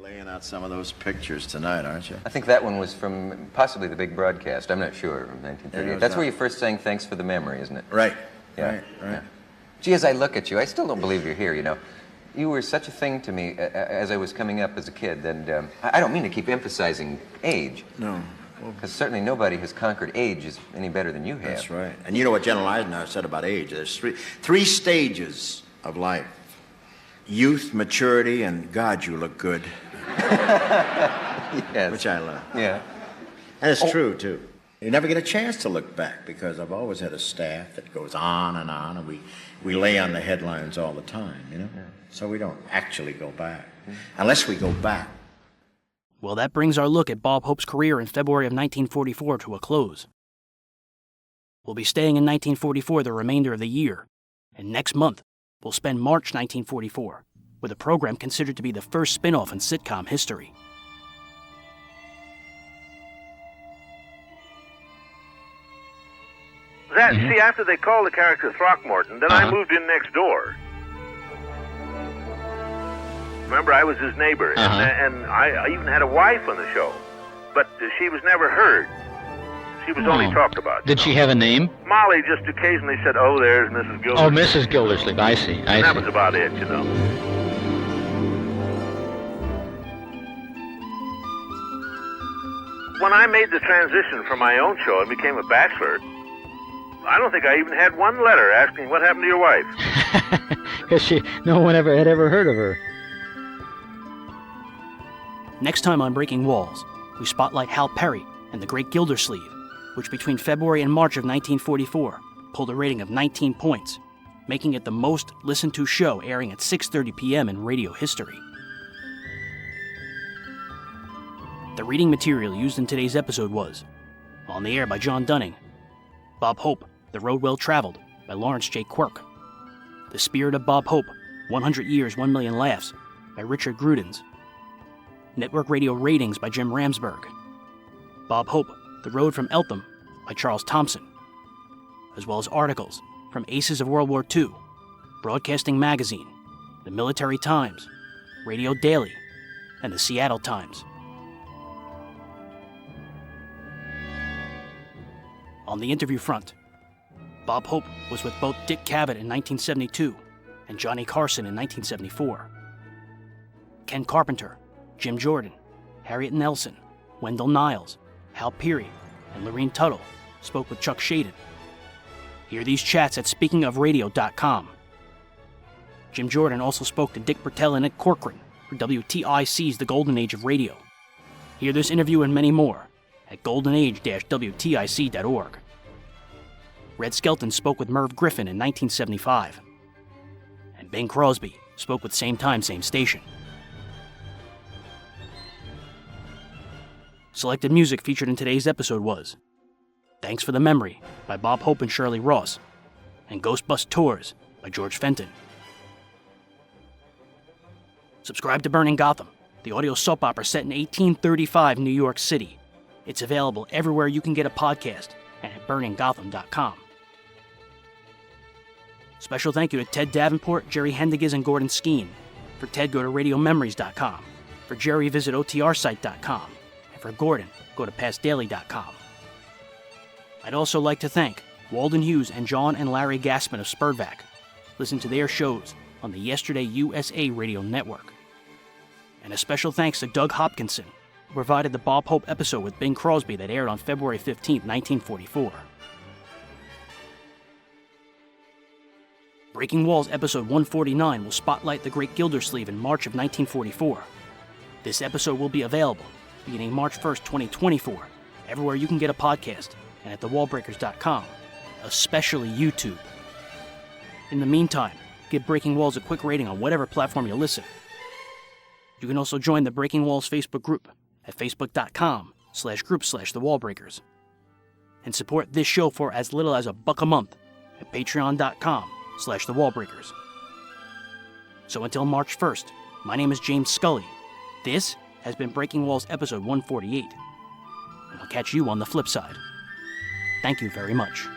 Laying out some of those pictures tonight, aren't you? I think that one was from possibly the big broadcast. I'm not sure, from 1938. That's where you first sang Thanks for the Memory, isn't it? Right. Yeah. Right. Yeah. Gee, as I look at you, I still don't believe you're here, you know. You were such a thing to me as I was coming up as a kid, and I don't mean to keep emphasizing age. No. Because certainly nobody has conquered age any better than you have. That's right. And you know what General Eisenhower said about age? There's three stages of life. Youth, maturity, and God, you look good. Yes. Which I love. Yeah. And it's true, too. You never get a chance to look back because I've always had a staff that goes on, and we lay on the headlines all the time, you know? Yeah. So we don't actually go back. Unless we go back. Well, that brings our look at Bob Hope's career in February of 1944 to a close. We'll be staying in 1944 the remainder of the year, and next month, we'll spend March 1944 with a program considered to be the first spin-off in sitcom history. See, after they called the character Throckmorton, then I moved in next door. Remember, I was his neighbor, and I even had a wife on the show, but she was never heard. She was only talked about. Did she have a name? Molly just occasionally said, "Oh, there's Mrs. Gildersleeve." Oh, Mrs. Gildersleeve, I see. And that was about it, you know. When I made the transition from my own show and became a bachelor, I don't think I even had one letter asking what happened to your wife. Because no one had ever heard of her. Next time on Breaking Walls, we spotlight Hal Peary and the Great Gildersleeve, which between February and March of 1944 pulled a rating of 19 points, making it the most listened to show airing at 6:30 p.m. in radio history. The reading material used in today's episode was On the Air by John Dunning, Bob Hope, The Road Well Traveled by Lawrence J. Quirk, The Spirit of Bob Hope, 100 Years, 1 Million Laughs by Richard Grudens, Network Radio Ratings by Jim Ramsburg, Bob Hope, The Road from Eltham by Charles Thompson, as well as articles from Aces of World War II, Broadcasting Magazine, The Military Times, Radio Daily, and the Seattle Times. On the interview front, Bob Hope was with both Dick Cavett in 1972 and Johnny Carson in 1974. Ken Carpenter, Jim Jordan, Harriet Nelson, Wendell Niles, Hal Peary, and Lorene Tuttle spoke with Chuck Shaden. Hear these chats at speakingofradio.com. Jim Jordan also spoke to Dick Bertel and Nick Corcoran for WTIC's The Golden Age of Radio. Hear this interview and many more at goldenage-wtic.org. Red Skelton spoke with Merv Griffin in 1975. And Bing Crosby spoke with Same Time, Same Station. Selected music featured in today's episode was Thanks for the Memory by Bob Hope and Shirley Ross, and Ghost Bus Tours by George Fenton. Subscribe to Burning Gotham, the audio soap opera set in 1835 New York City. It's available everywhere you can get a podcast and at burninggotham.com. Special thank you to Ted Davenport, Jerry Hendiges, and Gordon Skeen. For Ted, go to radiomemories.com. For Jerry, visit otrsite.com. And for Gordon, go to pastdaily.com. I'd also like to thank Walden Hughes and John and Larry Gassman of Spurvac. Listen to their shows on the Yesterday USA Radio Network. And a special thanks to Doug Hopkinson, who provided the Bob Hope episode with Bing Crosby that aired on February 15, 1944. Breaking Walls episode 149 will spotlight the Great Gildersleeve in March of 1944. This episode will be available beginning March 1st, 2024, everywhere you can get a podcast, and at thewallbreakers.com, especially YouTube. In the meantime, give Breaking Walls a quick rating on whatever platform you listen. You can also join the Breaking Walls Facebook group at facebook.com/group/thewallbreakers. And support this show for as little as $1 a month at patreon.com/thewallbreakers. So until March 1st, my name is James Scully. This has been Breaking Walls episode 148. And I'll catch you on the flip side. Thank you very much.